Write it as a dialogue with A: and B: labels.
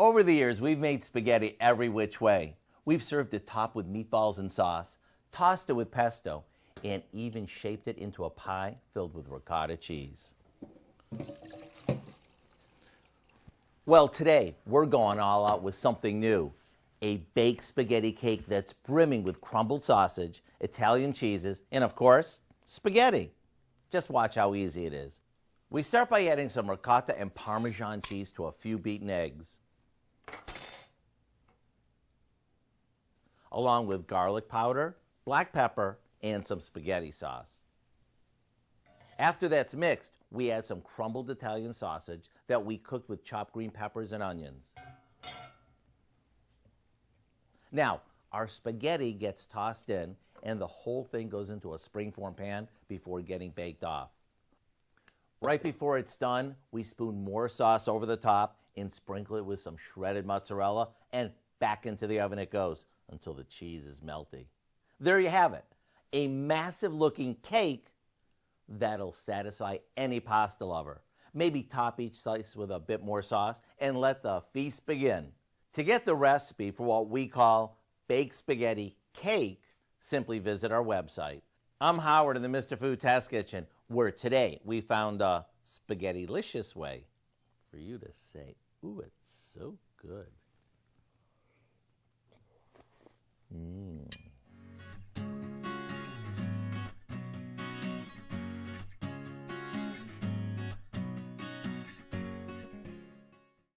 A: Over the years, we've made spaghetti every which way. We've served it topped with meatballs and sauce, tossed it with pesto, and even shaped it into a pie filled with ricotta cheese. Well, today, we're going all out with something new. A baked spaghetti cake that's brimming with crumbled sausage, Italian cheeses, and of course, spaghetti. Just watch how easy it is. We start by adding some ricotta and Parmesan cheese to a few beaten eggs, along with garlic powder, black pepper, and some spaghetti sauce. After that's mixed, we add some crumbled Italian sausage that we cooked with chopped green peppers and onions. Now, our spaghetti gets tossed in, and the whole thing goes into a springform pan before getting baked off. Right before it's done, we spoon more sauce over the top and sprinkle it with some shredded mozzarella, and back into the oven it goes until the cheese is melty. There you have it, a massive looking cake that'll satisfy any pasta lover. Maybe top each slice with a bit more sauce and let the feast begin. To get the recipe for what we call baked spaghetti cake, simply visit our website. I'm Howard in the Mr. Food Test Kitchen, where today we found a spaghetti-licious way for you to say, ooh, it's so good.